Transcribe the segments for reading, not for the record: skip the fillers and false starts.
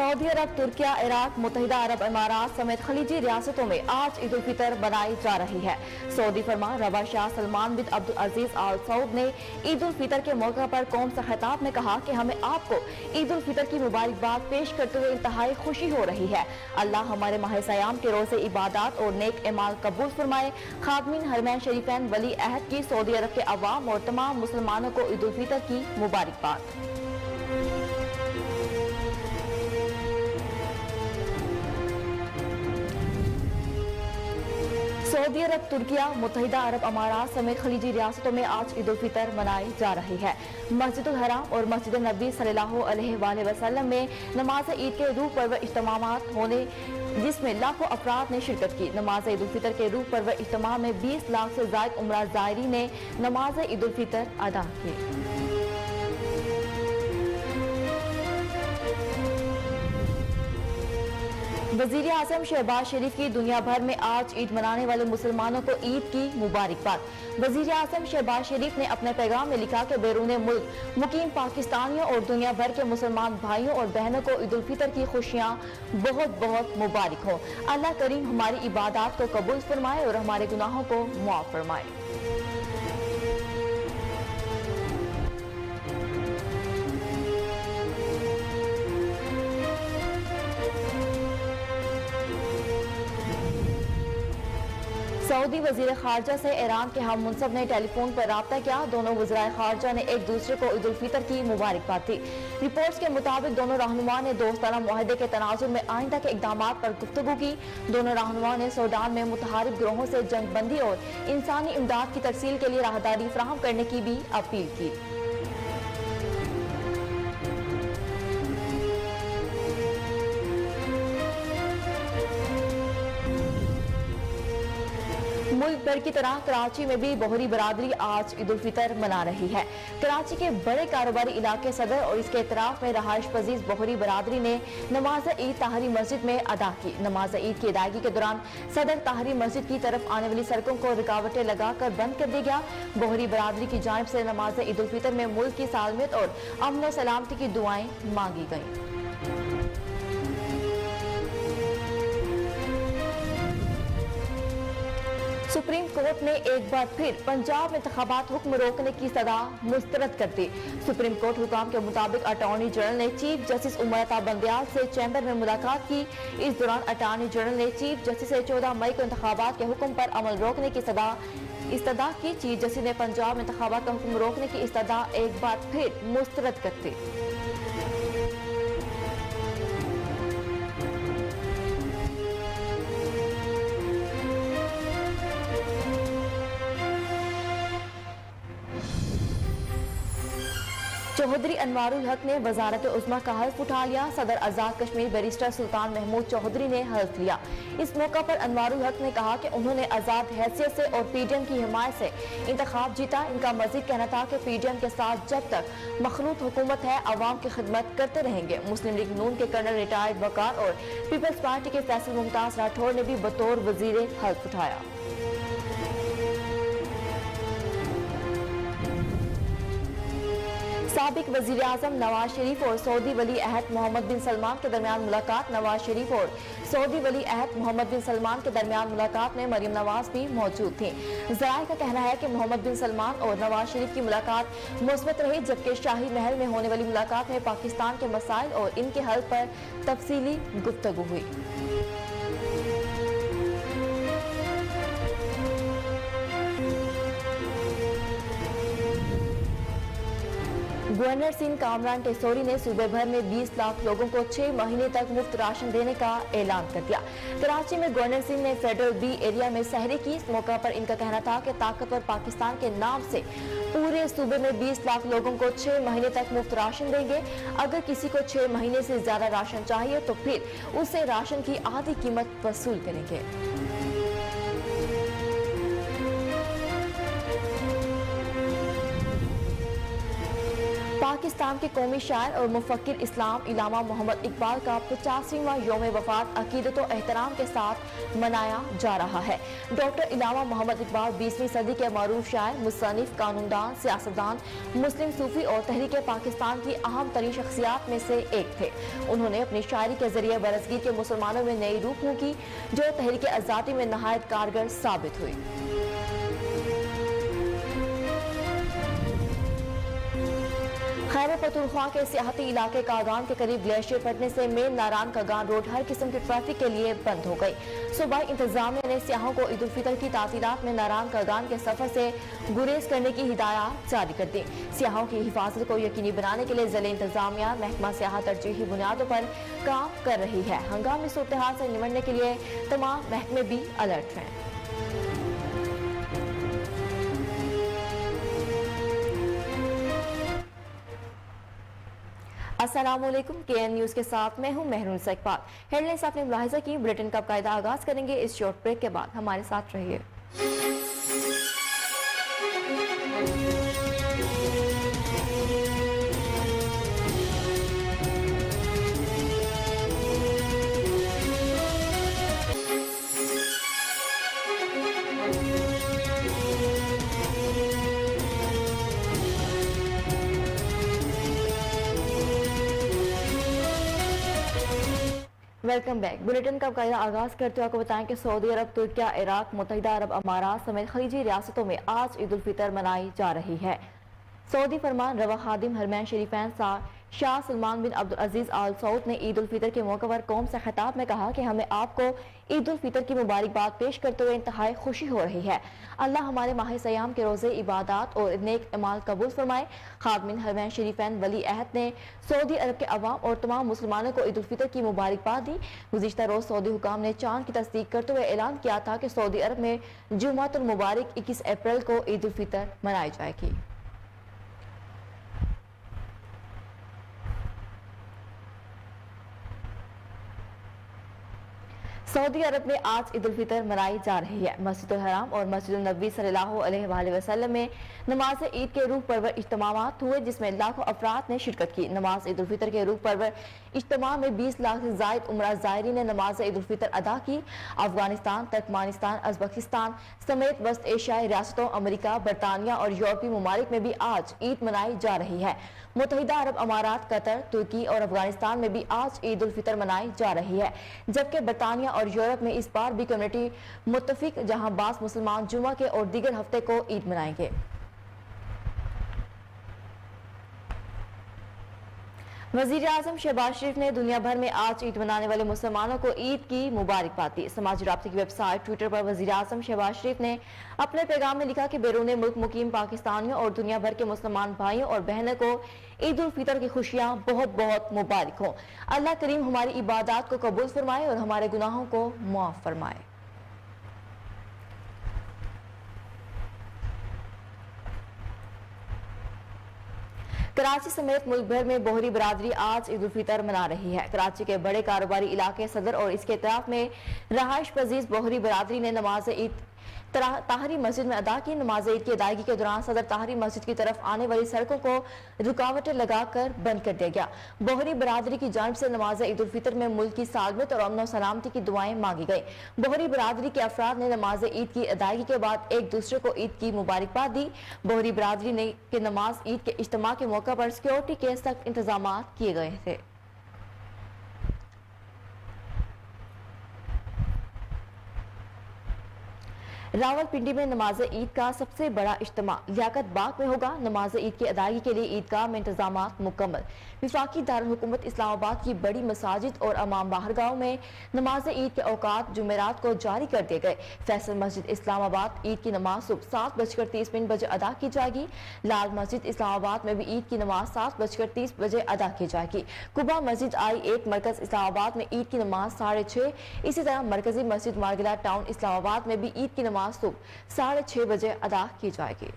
Saudi अरब, Türkiye, Iraq, मुत्तहिदा अरब अमारात समेत खलीजी रियासतों में आज ईद उल फितर मनाई जा रही है। सऊदी फरमा रवा शाह सलमान बिन अब्दुल अजीज आल सऊद ने ईद उल फितर के मौके पर कौम से खिताब में कहा कि हमें आपको ईद उल फितर की मुबारकबाद पेश करते हुए इंतहाई खुशी हो रही है। अल्लाह हमारे माह सयाम के रोज़े इबादत और नेक एमाल कबूल फरमाए। खादमीन हरमैन शरीफैन वली अहद की सऊदी अरब के अवाम और तमाम मुसलमानों को ईद उल फितर की मुबारकबाद। सऊदी अरब, तुर्किया, मुत्तहिदा अरब अमारात समेत खलीजी रियासतों में आज ईद उल फितर मनाई जा रही है। मस्जिदुल हराम और मस्जिद नबी सल्लल्लाहु अलैहि वसल्लम में नमाज ईद के रूह पर्व इज्तिमात होने जिसमें लाखों अफराद ने शिरकत की। नमाज ईद उल फितर के रूह पर्व इज्तिमा में 20 लाख से ज़ायद उम्रा ज़ायरीन ने नमाज ईद उल फितर अदा की। वज़ीर आज़म शहबाज शरीफ की दुनिया भर में आज ईद मनाने वाले मुसलमानों को ईद की मुबारकबाद। वज़ीर आज़म शहबाज शरीफ ने अपने पैगाम में लिखा कि बैरून मुल्क मुकीम पाकिस्तानियों और दुनिया भर के मुसलमान भाइयों और बहनों को ईद उल फितर की खुशियाँ बहुत बहुत मुबारक हो। अल्लाह करीम हमारी इबादत को कबूल फरमाए और हमारे गुनाहों को मुआफ़ फरमाए। सऊदी वज़ीर खारजा से ईरान के हम मुंसब ने टेलीफोन पर राब्ता किया। दोनों वज़राए खारजा ने एक दूसरे को ईद उल फितर की मुबारकबाद दी। रिपोर्ट्स के मुताबिक दोनों रहनुमा ने दोस्ताना मुआहदे के तनाजुर में आइंदा के इक़दामात पर गुफ्तगू की। दोनों रहनुमा ने सूडान में मुतहारिब ग्रोहों से जंग बंदी और इंसानी इमदाद की तरसील के लिए राहदारी फराहम करने की भी अपील की। मुल्क भर की तरह कराची में भी बोहरी बरादरी आज ईद उल फितर मना रही है। कराची के बड़े कारोबारी इलाके सदर और इसके इतराफ में रहायश पजीज बोहरी बरादरी ने नमाज ईद ताहरी मस्जिद में अदा की। नमाज ईद की अदायगी के दौरान सदर ताहरी मस्जिद की तरफ आने वाली सड़कों को रुकावटें लगाकर बंद कर दिया गया। बोहरी बरादरी की जानिब से नमाज ईद उल फितर में मुल्क की सालमियत और अमन और सलामती की दुआएं मांगी गईं। सुप्रीम कोर्ट ने एक बार फिर पंजाब इंतखाबात हुक्म रोकने की सदा मुस्तरद कर दी। सुप्रीम कोर्ट हुकाम के मुताबिक अटॉर्नी जनरल ने चीफ जस्टिस उमर अता बंदयाल से चैम्बर में मुलाकात की। इस दौरान अटॉर्नी जनरल ने चीफ जस्टिस से 14 मई को इंतखाबात के हुक्म पर अमल रोकने की इस्तदा की। चीफ जस्टिस ने पंजाब इंतखाबात का हुक्म रोकने की इस्तदा एक बार फिर मुस्तरद कर दी। चौधरी अनवारुल हक ने वजारत उज़्मा का हल्फ उठा लिया। सदर आज़ाद कश्मीर बैरिस्टर सुल्तान महमूद चौधरी ने हल्फ लिया। इस मौका पर अनवारुल हक ने कहा कि उन्होंने आज़ाद हैसियत से और पीडीएम की हिमायत से इंतखाब जीता। इनका मजीद कहना था कि पीडीएम के साथ जब तक मखलूत हुकूमत है अवाम की खिदमत करते रहेंगे। मुस्लिम लीग नून के कर्नल रिटायर्ड वकार और पीपल्स पार्टी के फैसल मुमताज राठौर ने भी बतौर वजीर हल्फ उठाया। साबिक वजीर आजम नवाज शरीफ और सऊदी वली अहद मोहम्मद बिन सलमान के दरमियान मुलाकात। नवाज शरीफ और सऊदी वली अहद मोहम्मद बिन सलमान के दरमियान मुलाकात में मरियम नवाज भी मौजूद थी। ज़राए का कहना है कि मोहम्मद बिन सलमान और नवाज शरीफ की मुलाकात मुस्बत रही, जबकि शाही महल में होने वाली मुलाकात में पाकिस्तान के मसाइल और इनके हल पर तफसीली गुफ्तगू हुई। गवर्नर सिंह कामरान टेसोरी ने सूबे भर में 20 लाख लोगों को 6 महीने तक मुफ्त राशन देने का ऐलान कर दिया। कराची में गवर्नर सिंह ने फेडरल बी एरिया में सहरी की। इस मौका पर इनका कहना था कि ताकतवर पाकिस्तान के नाम से पूरे सूबे में 20 लाख लोगों को 6 महीने तक मुफ्त राशन देंगे। अगर किसी को 6 महीने से ज्यादा राशन चाहिए तो फिर उससे राशन की आधी कीमत वसूल करेंगे। पाकिस्तान के कौमी शायर और मुफक्किर इस्लाम इलामा मोहम्मद इकबाल का 85वां यौम वफात अकीदत और एहतराम के साथ मनाया जा रहा है। डॉक्टर इलामा मोहम्मद इकबाल 20वीं सदी के मरूफ शायर, मुसन्निफ, कानूनदान, सियासतदान, मुस्लिम सूफी और तहरीक पाकिस्तान की अहम तरीन शख्सियात में से एक थे। उन्होंने अपनी शायरी के जरिए बरसगीर के मुसलमानों में नई रूह फूंकी जो तहरीक आज़ादी में नहायत कारगर साबित हुई। खैबर पख्तूनख्वा के सियाहती इलाके कागान के करीब ग्लेशियर फटने से मेन नारायण कागान रोड हर किस्म की ट्रैफिक के लिए बंद हो गई। सूबाई इंतजामिया ने सियाहों को ईद उल फितर की तातीलात में नारायण कागान के सफर से गुरेज करने की हिदायत जारी कर दी। सियाहों की हिफाजत को यकीनी बनाने के लिए जिले इंतजामिया महकमा सियाह तरजीही बुनियादों पर काम कर रही है। हंगामी सूरत-ए-हाल से निपटने के लिए तमाम महकमे भी अलर्ट हैं। अस्सलामुअलैकुम, KN न्यूज़ के साथ मैं हूं महरून इकबाल। हेडलाइंस आपने मुलाहिजा की। बुलेटिन का कायदा आगाज करेंगे इस शॉर्ट ब्रेक के बाद। हमारे साथ रहिए। Welcome back. बुलेटिन का कायदा आगाज करते हुए आपको बताएं कि सऊदी अरब, तुर्किया, इराक, मुत्तहिदा अरब अमारात समेत खलीजी रियासतों में आज ईद उल फितर मनाई जा रही है। सऊदी फरमान रवा खादिम हरमैन शरीफैन शाह सलमान बिन अब्दुल अजीज आल सऊद ने ईद उल फितर के मौके पर कौम से खिताब में कहा कि हमें आपको ईद उल फितर की मुबारकबाद पेश करते हुए इंतहाई खुशी हो रही है। अल्लाह हमारे माह सयाम के रोजे इबादत और नेक अमाल कबूल फरमाए। खादिम हरमैन शरीफैन वली अहद ने सऊदी अरब के अवाम और तमाम मुसलमानों को ईद उल फितर की मुबारकबाद दी। गुज़िश्ता रोज सऊदी हुकाम ने चांद की तस्दीक करते हुए ऐलान किया था कि सऊदी अरब में जुमातुल मुबारक 21 अप्रैल को ईद उल फितर मनाई जाएगी। सऊदी अरब में आज ईद उल फितर मनाई जा रही है। मस्जिदुल हराम और मस्जिदुल नबी सल्लल्लाहु अलैहि वसल्लम में नमाज ईद के रूह परवर इज्तिमात हुए जिसमें लाखों अफराद ने शिरकत की। नमाज ईद उल फितर के रूह परवर इज्तिमा में 20 लाख से जायद उम्रा ज़ायरीन ने नमाज ईद उल फितर अदा की। अफगानिस्तान, तुर्कमेनिस्तान, उज़्बेकिस्तान समेत वस्त एशियाई रियासतों, अमेरिका, बरतानिया और यूरोपीय ममालिक में भी आज ईद मनाई जा रही है। मुत्तहिदा अरब अमारात, कतर, तुर्की और अफगानिस्तान में भी आज ईद उल फितर मनाई जा रही है, जबकि बरतानिया और यूरोप में इस बार भी कम्युनिटी मुत्तफिक जहां बास मुसलमान जुमा के और दीगर हफ्ते को ईद मनाएंगे। वज़ीर आज़म शहबाज शरीफ ने दुनिया भर में आज ईद मनाने वाले मुसलमानों को ईद की मुबारकबाद दी। समाजी राब्ते की वेबसाइट ट्विटर पर वज़ीर आज़म शहबाज शरीफ ने अपने पैगाम में लिखा कि बैरून मुल्क मुकीम पाकिस्तानियों और दुनिया भर के मुसलमान भाइयों और बहनों को ईद उल फितर की खुशियां बहुत बहुत मुबारक हो। अल्लाह करीम हमारी इबादत को कबूल फरमाए और हमारे गुनाहों को मुआफ फरमाए। कराची समेत मुल्क भर में बोहरी बरादरी आज ईद उल फितर मना रही है। कराची के बड़े कारोबारी इलाके सदर और इसके इतराफ में रहाइश पजीज बोहरी बरादरी ने नमाज ईद ताहरी मस्जिद में अदा की। नमाज ईद की अदायगी के दौरान सदर ताहरी मस्जिद की तरफ आने वाली सड़कों को रुकावटें लगाकर बंद कर दिया गया। बोहरी बरादरी की जानिब से नमाज ईद उल फितर में मुल्क की सालमत और अमन और सलामती की दुआएं मांगी गई। बोहरी बरादरी के अफराद ने नमाज ईद की अदायगी के बाद एक दूसरे को ईद की मुबारकबाद दी। बोहरी बरादरी ने कि नमाज ईद के इज्तिमा के मौके पर सिक्योरिटी के सख्त इंतजाम किए गए थे। रावलपिंडी में नमाज ईद का सबसे बड़ा इज्तिमा लियाकत बाग में होगा। नमाज ईद की अदायगी के लिए ईदगाह में इंतजाम मुकम्मल। विफाकी दारुल हुकूमत इस्लामाबाद की बड़ी मसाजिद और अमाम बाहरगाहों में नमाज ईद के औकात जुमेरात को जारी कर दिए गए। फैसल मस्जिद इस्लामाबाद ईद की नमाज सुबह 7:30 बजे अदा की जाएगी। लाल मस्जिद इस्लामाबाद में भी ईद की नमाज 7:30 बजे अदा की जाएगी। कुबा मस्जिद I-1 मरकज इस्लामाबाद में ईद की नमाज 6:30। इसी तरह मरकजी मस्जिद मार्गिला टाउन इस्लामाबाद में भी ईद की नमाज सुबह 6:30 बजे अदा की जाएगी।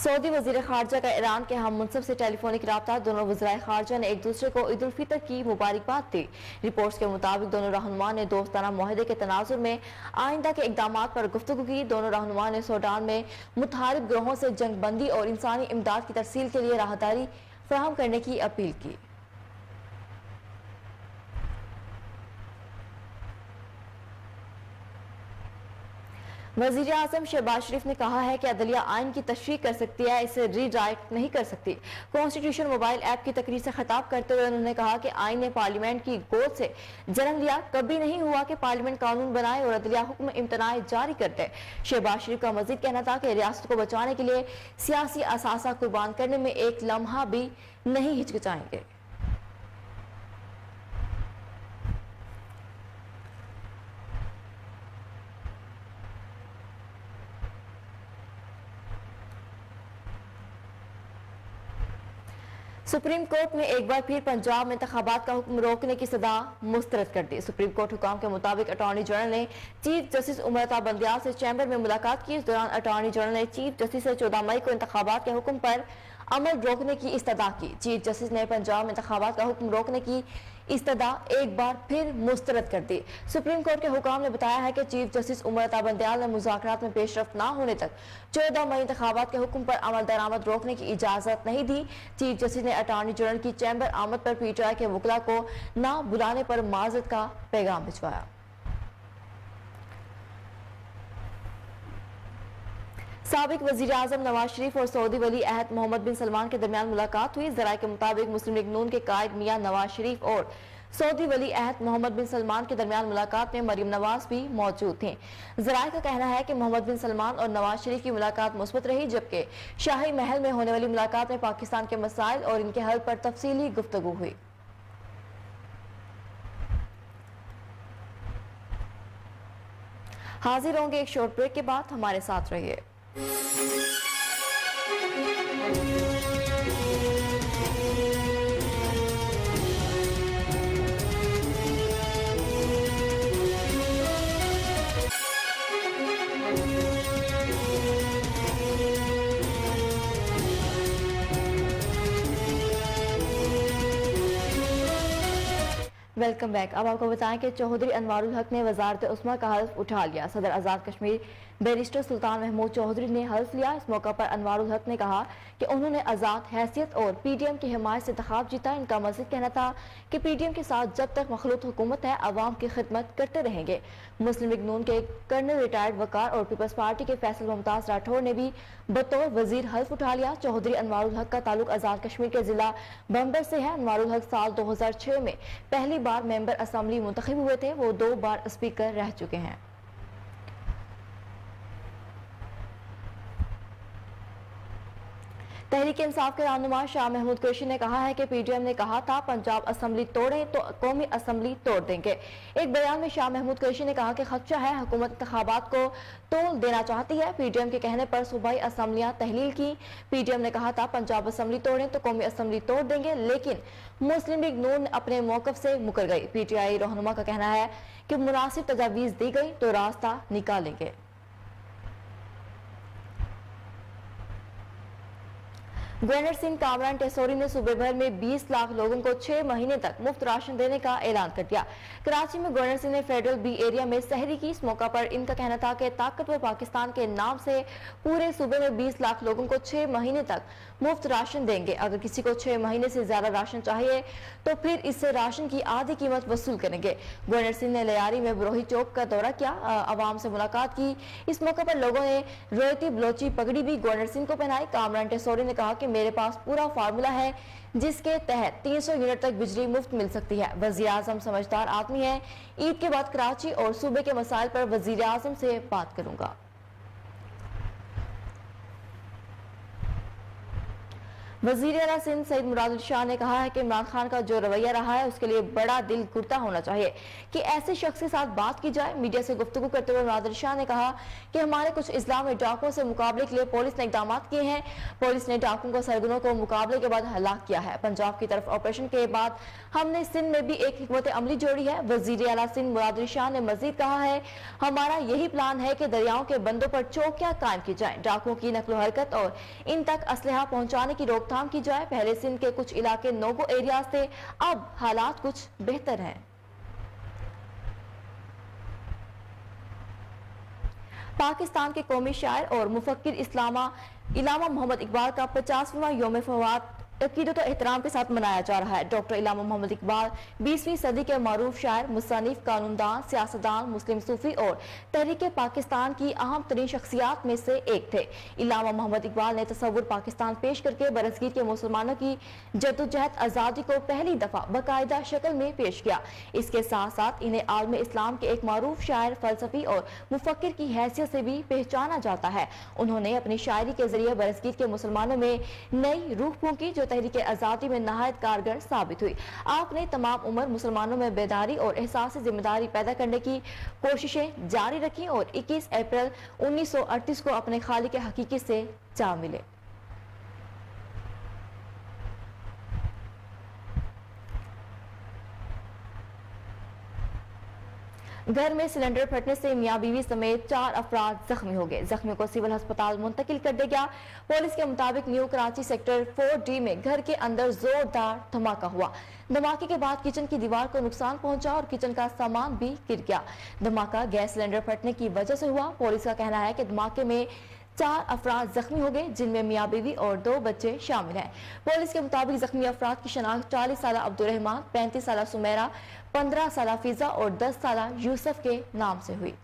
सऊदी वजीर खारजा का ईरान के हम मुनसब से टेलीफोनिक रब्ता। दोनों वज़राए खारजा ने एक दूसरे को ईद उल फितर की मुबारकबाद दी। रिपोर्ट्स के मुताबिक दोनों रहनुमा ने दोस्ताना मुआहदे के तनाजुर में आइंदा के इकदाम पर गुफ्तगू की। दोनों रहनुमा ने सूडान में मुतहारिब ग्रोहों से जंग बंदी और इंसानी इमदाद की तरसील के लिए राहदारी फराहम करने की अपील की। वज़ीर आज़म शहबाज शरीफ ने कहा है कि अदलिया आइन की तशरीह कर सकती है, इसे रीडायरेक्ट नहीं कर सकती। कॉन्स्टिट्यूशन मोबाइल ऐप की तकरीर से खिताब करते हुए उन्होंने कहा कि आइन ने पार्लियामेंट की गोद से जन्म लिया, कभी नहीं हुआ कि पार्लियामेंट कानून बनाए और अदलिया हुक्म इम्तनाए जारी करते। शहबाज शरीफ का मजीद कहना था कि रियासत को बचाने के लिए सियासी असासा कुर्बान करने में एक लम्हा भी नहीं हिचकिचाएंगे। सुप्रीम कोर्ट ने एक बार फिर पंजाब में इंतखाबात का हुक्म रोकने की सदा मुस्तरद कर दी। सुप्रीम कोर्ट हुकाम के मुताबिक अटॉर्नी जनरल ने चीफ जस्टिस उमर अता बंदियाल से चैम्बर में मुलाकात की। इस दौरान अटॉर्नी जनरल ने चीफ जस्टिस से 14 मई को इंतखाबात के हुक्म पर अमल रोकने की इस्तदा की। चीफ जस्टिस ने पंजाब में इंतखाबात का हुक्म रोकने की इस्तदा एक बार फिर मुस्तरद कर दी। सुप्रीम कोर्ट के हुकाम ने बताया है कि चीफ जस्टिस उमर अता बंदियाल ने मुज़ाकरात में पेशरफ न होने तक 14 मई इंतखाबात के हुक्म पर अमल दरामद रोकने की इजाजत नहीं दी। चीफ जस्टिस ने अटॉर्नी जनरल की चैम्बर आमद पर पीटीआई के वकला को न बुलाने पर माजरत का पैगाम भिजवाया। साबिक वजीर आजम नवाज शरीफ और सऊदी वली अहद मोहम्मद बिन सलमान के दरमियान मुलाकात हुई। ज़राए के मुताबिक मुस्लिम लीग नून के कायद मियां नवाज शरीफ और सऊदी वली अहद मोहम्मद बिन सलमान के दरमियान मुलाकात में मरियम नवाज भी मौजूद थे। ज़राए का कहना है कि मोहम्मद बिन सलमान और नवाज शरीफ की मुलाकात मुस्बत रही, जबकि शाही महल में होने वाली मुलाकात में पाकिस्तान के मसाइल और इनके हल पर तफसीली गुफ्तगू हुई। हाजिर होंगे एक शॉर्ट ब्रेक के बाद, हमारे साथ रहिए। Welcome back. अब आपको बताएं कि चौधरी अनवारुल हक ने वजारत उस्मा का हल्फ उठा लिया। सदर आज़ाद कश्मीर बैरिस्टर सुल्तान महमूद चौधरी ने हल्फ लिया। इस मौका पर अनवारुल हक ने कहा कि उन्होंने आज़ाद हैसियत और पीडीएम की हिमायत से इंतखाब जीता। इनका मज़ीद कहना था कि पीडीएम के साथ जब तक मखलूत हुकूमत है अवाम की खिदमत करते रहेंगे। मुस्लिम लीग नून के कर्नल रिटायर्ड वकार और पीपल्स पार्टी के फैसल मुमताज राठौर ने भी बतौर वजीर हल्फ उठा लिया। चौधरी अनवारुल हक का ताल्लुक आज़ाद कश्मीर के जिला बम्बर से है। अनवारुल हक साल 2006 में पहली बार मेंबर असम्बली मुंतखब हुए थे। वो 2 बार स्पीकर रह चुके हैं। तहरीक इंसाफ के रहनुमा शाह महमूद कुरैशी ने कहा है कि पीडीएम ने कहा था पंजाब असम्बली तोड़ें तो कौमी असम्बली तोड़ देंगे। एक बयान में शाह महमूद कुरैशी ने कहा कि खदशा है हुकूमत इंतखाबात को तोड़ देना चाहती है। पीडीएम के कहने पर सूबाई असम्बलियां तहलील की। पीडीएम ने कहा था पंजाब असम्बली तोड़ें तो कौमी असम्बली तोड़ देंगे, लेकिन मुस्लिम लीग नून अपने मौकफ से मुकर गई। पीटीआई रहनुमा का कहना है कि मुनासिब तजावीज दी गई तो रास्ता निकालेंगे। गवर्नर सिंह कामरान टेसोरी ने सूबे भर में 20 लाख लोगों को 6 महीने तक मुफ्त राशन देने का ऐलान कर दिया। कराची में गवर्नर सिंह ने फेडरल बी एरिया में सहरी की। इस मौका पर इनका कहना था कि ताकतवर पाकिस्तान के नाम से पूरे सूबे में 20 लाख लोगों को 6 महीने तक मुफ्त राशन देंगे। अगर किसी को 6 महीने से ज्यादा राशन चाहिए तो फिर इससे राशन की आधी कीमत वसूल करेंगे। गवर्नर सिंह ने लियारी में बरोही चौक का दौरा किया, आवाम से मुलाकात की। इस मौके पर लोगों ने रोयती बलोची पगड़ी भी गवर्नर सिंह को पहनाई। कामरान टेसोरी ने कहा कि मेरे पास पूरा फार्मूला है जिसके तहत 300 यूनिट तक बिजली मुफ्त मिल सकती है। वजीर आजम समझदार आदमी है। ईद के बाद कराची और सूबे के मसाइल पर वजीर आजम से बात करूंगा। वजीर आला सिंध सईद मुराद शाह ने कहा है कि इमरान खान का जो रवैया रहा है उसके लिए बड़ा दिल घुटता होना चाहिए कि ऐसे शख्स के साथ बात की जाए। मीडिया से गुफ्तगू करते हुए मुराद शाह ने कहा कि हमारे कुछ इस्लाम में डाकुओं से मुकाबले के लिए पुलिस ने इकदाम किए हैं। पुलिस ने डाकुओं को सरगनों को मुकाबले के बाद हलाक किया है। पंजाब की तरफ ऑपरेशन के बाद हमने सिंध में भी एक हिकमत अमली जोड़ी है। वजीर आला सिंध मुराद शाह ने मजीद कहा है, हमारा यही प्लान है कि दरियाओं के बंदों पर चौकियां कायम की जाए, डाकुओं की नकलो हरकत और इन तक असलहा पहुंचाने की रोकथाम की जाए। पहले सिंध के कुछ इलाके नोगो एरियाज थे, अब हालात कुछ बेहतर हैं। पाकिस्तान के कौमी शायर और मुफक्किर इलामा मोहम्मद इकबाल का 50वां यौम फवात अकीदत और एहतराम के साथ मनाया जा रहा है। डॉक्टर इलामा मोहम्मद इकबाल 20वीं सदी के मारूफ शायर, मुसन्निफ, कानूनदान, सियासतदान, मुस्लिम सूफी और तहरीक पाकिस्तान की अहम तरीन शख्सियात में से एक थे। इलामा मोहम्मद इकबाल ने तस्वुर पाकिस्तान पेश करके बरसगीर के मुसलमानों की जद्दोजहद आज़ादी को पहली दफा बाकायदा शक्ल में पेश किया। इसके साथ साथ इन्हें आलम इस्लाम के एक मारूफ शायर, फलसफी और मुफक्किर की हैसियत से भी पहचाना जाता है। उन्होंने अपनी शायरी के जरिए बरसगीर के मुसलमानों में नई रूह फूंकी जो तहरीक आजादी में नहायत कारगर साबित हुई। आपने तमाम उम्र मुसलमानों में बेदारी और एहसास जिम्मेदारी पैदा करने की कोशिशें जारी रखी और 21 अप्रैल 1938 को अपने खालिक हकीकी से जा मिले। घर में सिलेंडर फटने से मियां बीवी समेत 4 अफराद जख्मी हो गए। जख्मियों को सिविल अस्पताल मुंतकिल कर दिया गया। पुलिस के मुताबिक न्यू कराची सेक्टर 4D में घर के अंदर जोरदार धमाका हुआ। धमाके के बाद किचन की दीवार को नुकसान पहुंचा और किचन का सामान भी गिर गया। धमाका गैस सिलेंडर फटने की वजह से हुआ। पुलिस का कहना है कि धमाके में 4 अफराद जख्मी हो गए, जिनमें मियां बीवी और 2 बच्चे शामिल हैं। पुलिस के मुताबिक जख्मी अफराद की शनाख्त 40 साला अब्दुल रहमान, 35 साला सुमेरा, 15 साला फिजा और 10 साला यूसुफ के नाम से हुई।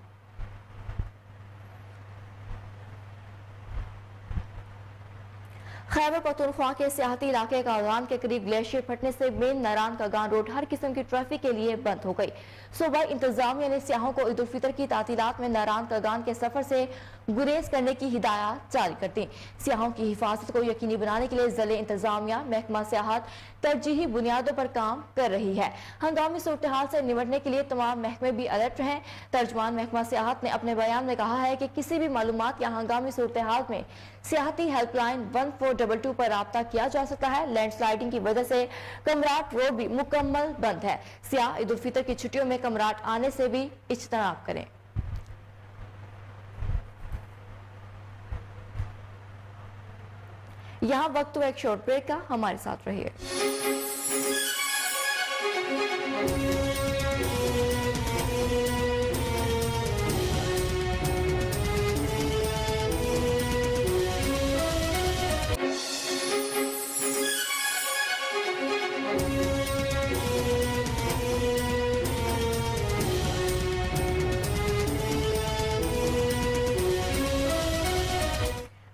खैबर पख्तूनख्वा के सियाहती इलाके कागान के करीब ग्लेशियर फटने से मेन नारायण कागान रोड हर किस्म की ट्रैफिक के लिए बंद हो गई। सूबाई इंतजामिया ने सियाहों को ईद उल फितर की तातीलात में नारायण कागान के सफर से गुरेज करने की हिदायत जारी कर दी। सियाहों की हिफाजत को यकीनी बनाने के लिए ज़िले इंतजामिया महकमा सियाहत तरजीही बुनियादों पर काम कर रही है। हंगामी सूरत हाल से निपटने के लिए तमाम महकमे भी अलर्ट हैं। तर्जमान महकमा सियाहत ने अपने बयान में कहा है कि किसी भी मालूमात या हंगामी सूरत हाल में सियाहती हेल्पलाइन 1422 पर राब्ता किया जा सकता है। लैंडस्लाइडिंग की वजह से कमराट रोड भी मुकम्मल बंद है। सियाह ईद उल फितर की छुट्टियों में कमराट आने से भी इज्तनाब करें। यहाँ वक्त हुआ एक शॉर्ट ब्रेक का, हमारे साथ रहिए।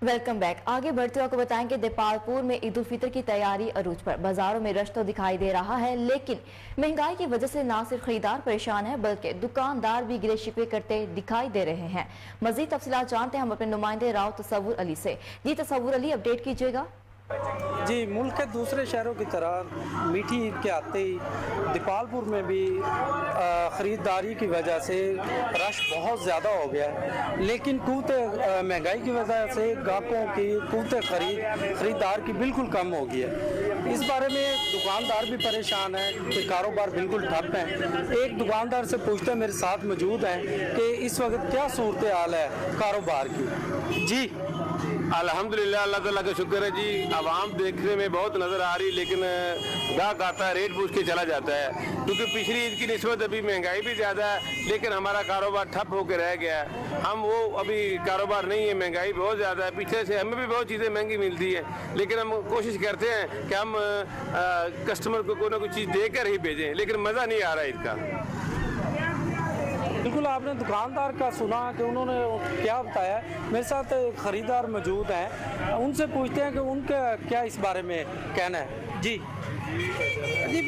Welcome back. आगे बढ़ते हुए आपको बताएंगे देपालपुर में ईद उल फितर की तैयारी अरूज पर। बाजारों में रश तो दिखाई दे रहा है, लेकिन महंगाई की वजह से न सिर्फ खरीदार परेशान है बल्कि दुकानदार भी गिले शिकवे करते दिखाई दे रहे हैं। मजीद तफसीलात जानते हैं हम अपने नुमाइंदे राव तसव्वुर अली से। जी तसव्वुर अली, अपडेट कीजिएगा। जी, मुल्क के दूसरे शहरों की तरह मीठी ईद के आते ही दीपालपुर में भी ख़रीदारी की वजह से रश बहुत ज़्यादा हो गया है, लेकिन कूत महंगाई की वजह से ग्राहकों की कूत ख़रीदार की बिल्कुल कम हो गई है। इस बारे में दुकानदार भी परेशान है कि कारोबार बिल्कुल ठप है। एक दुकानदार से पूछते मेरे साथ मौजूद हैं कि इस वक्त क्या सूरत हाल है कारोबार की। जी अल्हम्दुलिल्लाह, अल्लाह ताला का शुक्र है जी। आवाम देखने में बहुत नज़र आ रही, लेकिन गाहक आता है रेट पूछ के चला जाता है, क्योंकि पिछली ईद की निस्बत अभी महंगाई भी ज़्यादा है, लेकिन हमारा कारोबार ठप होकर रह गया है। हम वो अभी कारोबार नहीं है, महंगाई बहुत ज़्यादा है। पीछे से हमें भी बहुत चीज़ें महंगी मिलती हैं, लेकिन हम कोशिश करते हैं कि हम कस्टमर को कोई ना कोई चीज़ देकर ही भेजें, लेकिन मज़ा नहीं आ रहा ईद का। बिल्कुल, आपने दुकानदार का सुना कि उन्होंने क्या बताया। मेरे साथ खरीदार मौजूद हैं, उनसे पूछते हैं कि उनका क्या इस बारे में कहना है। जी جی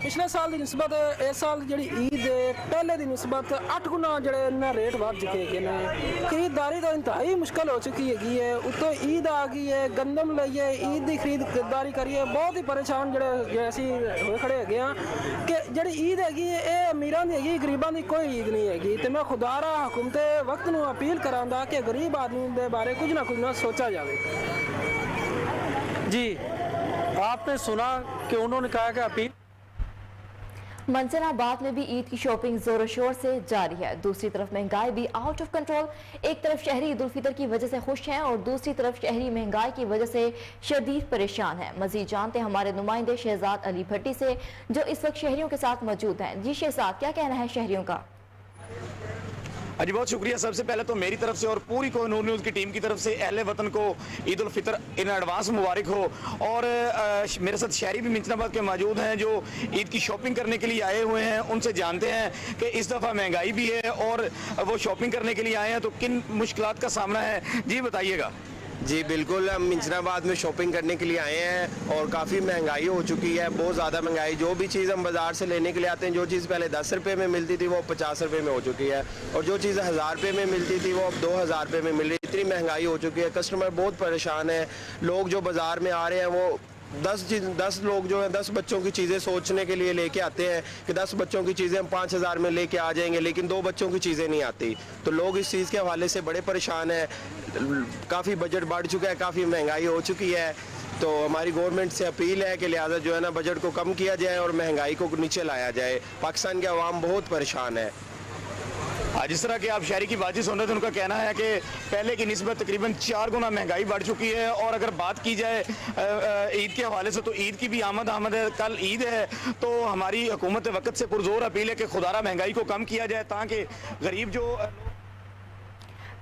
پچھلے سال کی نسبت اس سال جی عید پہلے کی نسبت 8 گنا جڑے ریٹ بڑھ چکے ہیں. خریداری تو انتہائی مشکل ہو چکی ہے. اتوں عید آ گئی ہے, گندم لئیے عید کی خریداری کریے, بہت ہی پریشان جڑے اسی ہوئے کھڑے ہیں کہ جڑی عید ہے یہ امیراں دی ہے, غریباں دی کوئی عید نہیں ہے. تو میں خدا را حکومت وقت نو اپیل کراں کہ غریب آدمی دے بارے کچھ نہ سوچا جائے. جی آپ نے سنا کہ انہوں نے کہا کہ اپیل. منظر آباد میں بھی عید کی شاپنگ زور و شور سے جاری ہے. دوسری طرف مہنگائی بھی آؤٹ آف کنٹرول. ایک طرف شہری عید الفطر کی وجہ سے خوش ہیں اور دوسری طرف شہری مہنگائی کی وجہ سے شدید پریشان ہیں. مزید جانتے ہیں ہمارے نمائندے شہزاد علی بھٹی سے جو اس وقت شہریوں کے ساتھ موجود ہیں. جی شہزاد, کیا کہنا ہے شہریوں کا؟ جی بہت شکریہ. سب سے پہلے تو میری طرف سے اور پوری کوہ نور نیوز کی ٹیم کی طرف سے اہل وطن کو عید الفطر ان ایڈوانس مبارک ہو. اور میرے ساتھ شہری بھی منچن آباد کے موجود ہیں جو عید کی شاپنگ کرنے کے لیے آئے ہوئے ہیں. ان سے جانتے ہیں کہ اس دفعہ مہنگائی بھی ہے اور وہ شاپنگ کرنے کے لیے آئے ہیں تو کن مشکلات کا سامنا ہے. جی بتائیے گا. جی بالکل, ہم منچن آباد میں شاپنگ کرنے کے لیے آئے ہیں اور کافی مہنگائی ہو چکی ہے, بہت زیادہ مہنگائی. جو بھی چیز ہم بازار سے لینے کے لیے آتے ہیں, جو چیز پہلے 10 روپے میں ملتی تھی وہ 50 روپے میں ہو چکی ہے, اور جو چیز 1000 روپے میں ملتی تھی وہ اب 2000 روپے میں مل رہی ہے. اتنی مہنگائی ہو چکی ہے, کسٹمر بہت پریشان ہے. لوگ جو بازار میں آ رہے ہیں وہ 10 لوگ جو ہیں 10 بچوں کی چیزیں سوچنے کے لیے لے کے آتے ہیں کہ 10 بچوں کی چیزیں ہم 5000 میں لے کے آ جائیں گے, لیکن 2 بچوں کی چیزیں نہیں آتی. تو لوگ اس چیز کے حوالے سے بڑے پریشان ہیں. کافی بجٹ بڑھ چکا ہے, کافی مہنگائی ہو چکی ہے. تو ہماری گورنمنٹ سے اپیل ہے کہ لہٰذا جو ہے نا بجٹ کو کم کیا جائے اور مہنگائی کو نیچے لایا جائے. پاکستان کے عوام بہت پریشان ہے. جس طرح کہ آپ شہری کی بات سن رہے تھے, ان کا کہنا ہے کہ پہلے کی نسبت تقریباً 4 گنا مہنگائی بڑھ چکی ہے. اور اگر بات کی جائے عید کے حوالے سے تو عید کی بھی آمد ہے. کل عید ہے تو ہماری حکومت وقت سے پرزور اپیل ہے کہ خدا را مہنگائی کو کم کیا جائے تاکہ غریب جو.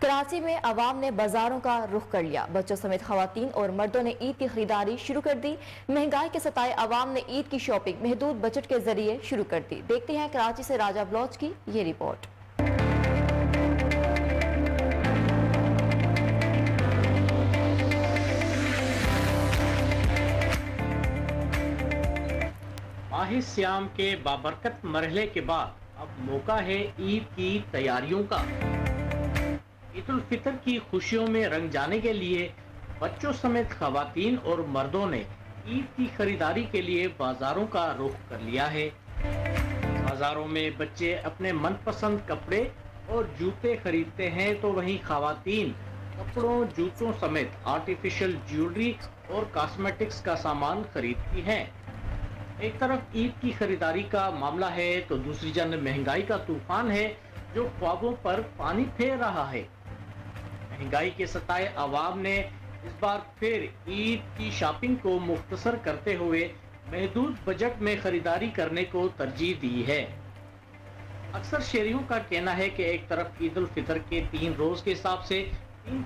کراچی میں عوام نے بازاروں کا رخ کر لیا. بچوں سمیت خواتین اور مردوں نے عید کی خریداری شروع کر دی. مہنگائی کے ستائے عوام نے عید کی شاپنگ محدود بجٹ کے ذریعے شروع کر دی. دیکھتے ہیں کراچی سے راجہ بلوچ کی یہ رپورٹ. ماہ سیام کے بابرکت مرحلے کے بعد اب موقع ہے عید کی تیاریوں کا. عید الفطر کی خوشیوں میں رنگ جانے کے لیے بچوں سمیت خواتین اور مردوں نے عید کی خریداری کے لیے بازاروں کا رخ کر لیا ہے. بازاروں میں بچے اپنے من پسند کپڑے اور جوتے خریدتے ہیں تو وہیں خواتین کپڑوں, جوتوں سمیت آرٹیفیشل جیولری اور کاسمیٹکس کا سامان خریدتی ہیں. ایک طرف عید کی خریداری کا معاملہ ہے تو دوسری جانب مہنگائی کا طوفان ہے جو خوابوں پر پانی پھیر رہا ہے. مہنگائی کے ستائے عوام نے اس بار پھر عید کی شاپنگ کو مختصر کرتے ہوئے محدود بجٹ میں خریداری کرنے کو ترجیح دی ہے. اکثر شہریوں کا کہنا ہے کہ ایک طرف عید الفطر کے 3 روز کے حساب سے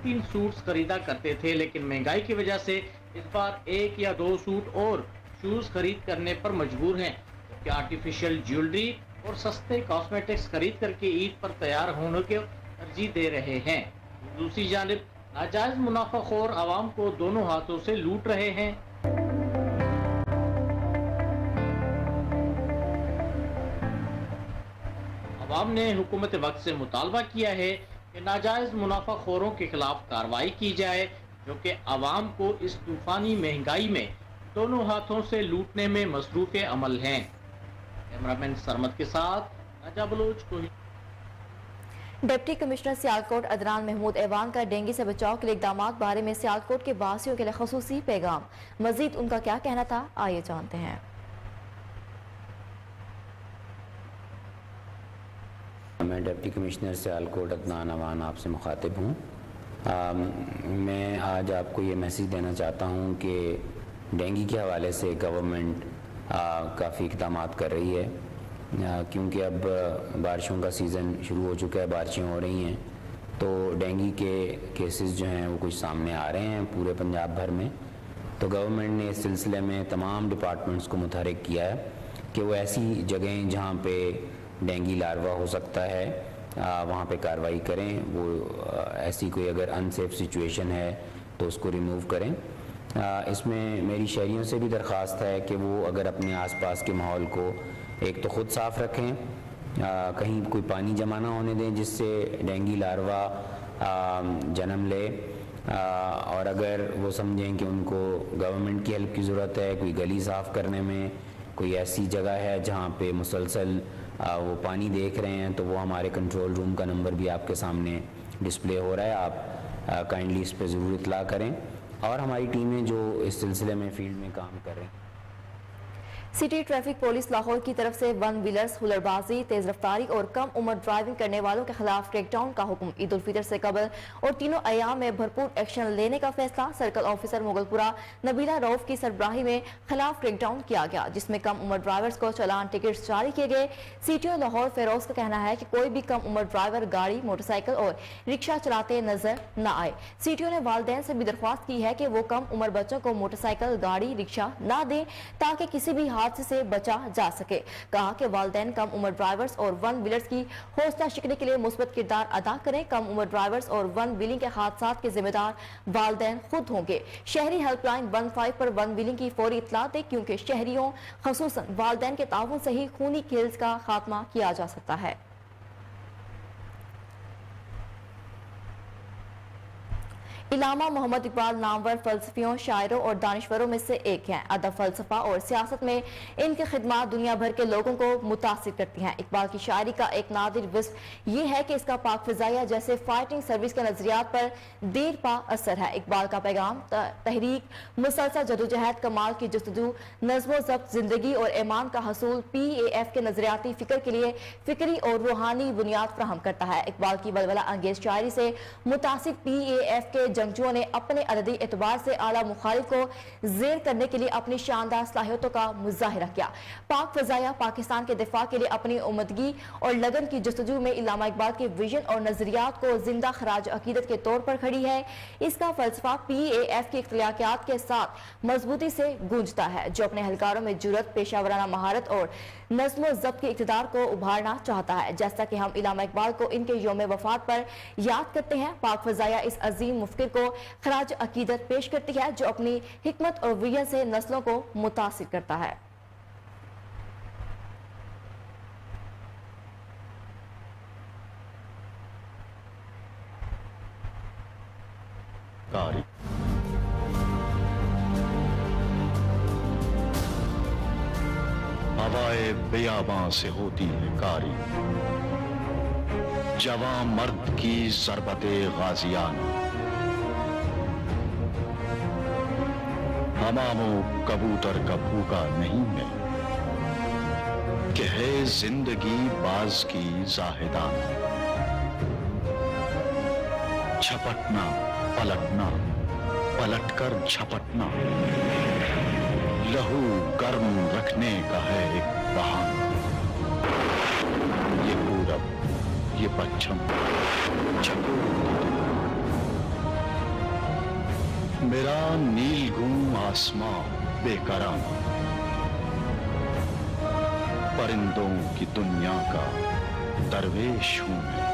3 سوٹس خریدا کرتے تھے, لیکن مہنگائی کی وجہ سے اس بار 1 یا 2 سوٹ اور شوز خرید کرنے پر مجبور ہیں, کہ آرٹیفیشل جیولری اور سستے کاسمیٹکس خرید کر کے عید پر تیار ہونے کو ترجیح دے رہے ہیں. دوسری جانب ناجائز منافع خور عوام کو دونوں ہاتھوں سے لوٹ رہے ہیں. عوام نے حکومت وقت سے مطالبہ کیا ہے کہ ناجائز منافع خوروں کے خلاف کارروائی کی جائے جو کہ عوام کو اس طوفانی مہنگائی میں دونوں ہاتھوں سے لوٹنے میں مصروف عمل ہیں. کیمرامین سرمد کے ساتھ راجہ بلوچ کو. ڈپٹی کمشنر سیالکوٹ عدنان محمود ایوان کا ڈینگی سے بچاؤ کے لیے اقدامات بارے میں سیالکوٹ کے باسیوں کے لیے خصوصی پیغام. مزید ان کا کیا کہنا تھا, آئیے جانتے ہیں. میں ڈپٹی کمشنر سیالکوٹ عدنان ایوان آپ سے مخاطب ہوں. میں آج آپ کو یہ میسیج دینا چاہتا ہوں کہ ڈینگی کے حوالے سے گورنمنٹ کافی اقدامات کر رہی ہے, کیونکہ اب بارشوں کا سیزن شروع ہو چکا ہے, بارشیں ہو رہی ہیں تو ڈینگی کے کیسز جو ہیں وہ کچھ سامنے آ رہے ہیں پورے پنجاب بھر میں. تو گورنمنٹ نے اس سلسلے میں تمام ڈپارٹمنٹس کو متحرک کیا ہے کہ وہ ایسی جگہیں جہاں پہ ڈینگی لاروا ہو سکتا ہے وہاں پہ کارروائی کریں. وہ ایسی کوئی اگر ان سیف سچویشن ہے تو اس کو ریموو کریں. اس میں میری شہریوں سے بھی درخواست ہے کہ وہ اگر اپنے آس پاس کے ماحول کو ایک تو خود صاف رکھیں، کہیں کوئی پانی جمع نہ ہونے دیں جس سے ڈینگی لاروا جنم لے، اور اگر وہ سمجھیں کہ ان کو گورنمنٹ کی ہیلپ کی ضرورت ہے کوئی گلی صاف کرنے میں، کوئی ایسی جگہ ہے جہاں پہ مسلسل وہ پانی دیکھ رہے ہیں، تو وہ ہمارے کنٹرول روم کا نمبر بھی آپ کے سامنے ڈسپلے ہو رہا ہے، آپ کائنڈلی اس پہ ضرور اطلاع کریں، اور ہماری ٹیمیں جو اس سلسلے میں فیلڈ میں کام کر رہے ہیں۔ سٹی ٹریفک پولیس لاہور کی طرف سے ون ویلرز، ہولر بازی، تیز رفتاری اور کم عمر ڈرائیونگ کرنے والوں کے خلاف کریک ڈاؤن کا حکم۔ عید الفطر سے قبل اور تینوں ایام میں بھرپور ایکشن لینے کا فیصلہ۔ سرکل آفیسر مغل پورہ نبیلہ روف کی سربراہی میں خلاف کریک ڈاؤن کیا گیا، جس میں کم عمر ڈرائیورز کو چالان ٹکٹس جاری کیے گئے۔ C T O Lahore Feroz کا کہنا ہے کہ کوئی بھی کم عمر ڈرائیور گاڑی، موٹر سائیکل اور رکشہ چلاتے نظر نہ آئے۔ سی ٹی او نے والدین سے بھی درخواست کی ہے کہ وہ کم عمر بچوں کو موٹر سائیکل، گاڑی، رکشہ نہ دیں تاکہ کسی بھی حادثے سے بچا جا سکے۔ کہا کہ والدین کم عمر ڈرائیورز اور ون ویلرز کی حوصلہ شکنی کے لیے مثبت کردار ادا کریں۔ کم عمر ڈرائیورز اور ون ویلنگ کے حادثات کے ذمہ دار والدین خود ہوں گے۔ شہری ہیلپ لائن 15 پر ون ویلنگ کی فوری اطلاع دیں، کیونکہ شہریوں خصوصاً والدین کے تعاون سے ہی خونی کھیل کا خاتمہ کیا جا سکتا ہے۔ علامہ محمد اقبال نامور فلسفیوں، شاعروں اور دانشوروں میں سے ایک ہیں۔ ادب، فلسفہ اور سیاست میں ان کی خدمات دنیا بھر کے لوگوں کو متاثر کرتی ہیں۔ اقبال کی شاعری کا ایک نادر وصف یہ ہے کہ اس کا پاک فضائیہ جیسے فائٹنگ سروس کے نظریات پر دیر پا اثر ہے۔ اقبال کا پیغام تحریک، مسلسل جدوجہد، کمال کی جستجو، نظم و ضبط، زندگی اور ایمان کا حصول PAF کے نظریاتی فکر کے لیے فکری اور روحانی بنیاد فراہم کرتا ہے۔ اقبال کی ولولہ انگیز شاعری سے متاثر PAF کے جنگجوؤں نے اپنے عددی اعتبار سے اعلیٰ مخالف کو زیر کرنے کے لیے اپنی شاندار صلاحیتوں کا مظاہرہ کیا۔ پاک فضائیہ پاکستان کے دفاع کے لیے اپنی عمدگی اور لگن کی جستجو میں علامہ اقبال کے ویژن اور نظریات کو زندہ خراج عقیدت کے طور پر کھڑی ہے۔ اس کا فلسفہ PAF کی اختلافات کے ساتھ مضبوطی سے گونجتا ہے، جو اپنے اہلکاروں میں جرأت، پیشہ ورانہ مہارت اور نظم و ضبط کے اقتدار کو ابھارنا چاہتا ہے۔ جیسا کہ ہم علامہ اقبال کو ان کے یوم وفات پر یاد کرتے ہیں، پاک فضائیہ اس عظیم مفکر کو خراج عقیدت پیش کرتی ہے جو اپنی حکمت اور ویژن سے نسلوں کو متاثر کرتا ہے۔ ہوائے بیاباں سے ہوتی ہے کاری، جوان مرد کی ضربت غازیانہ، حمام و کبوتر کا بھوکا نہیں ہے کہ ہے زندگی باز کی زاہدانہ، جھپٹنا پلٹنا، پلٹ کر جھپٹنا، لہو گرم رکھنے کا ہے ایک بہانہ، یہ پورب یہ پچھم میرا نیل گوں آسماں بے کرانہ، پرندوں کی دنیا کا درویش ہوں میں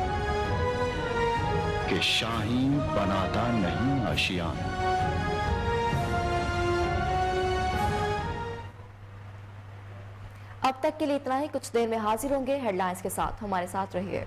کہ شاہین بناتا نہیں آشیانہ۔ اب تک کے لیے اتنا ہی، کچھ دیر میں حاضر ہوں گے ہیڈ لائنز کے ساتھ، ہمارے ساتھ رہیے۔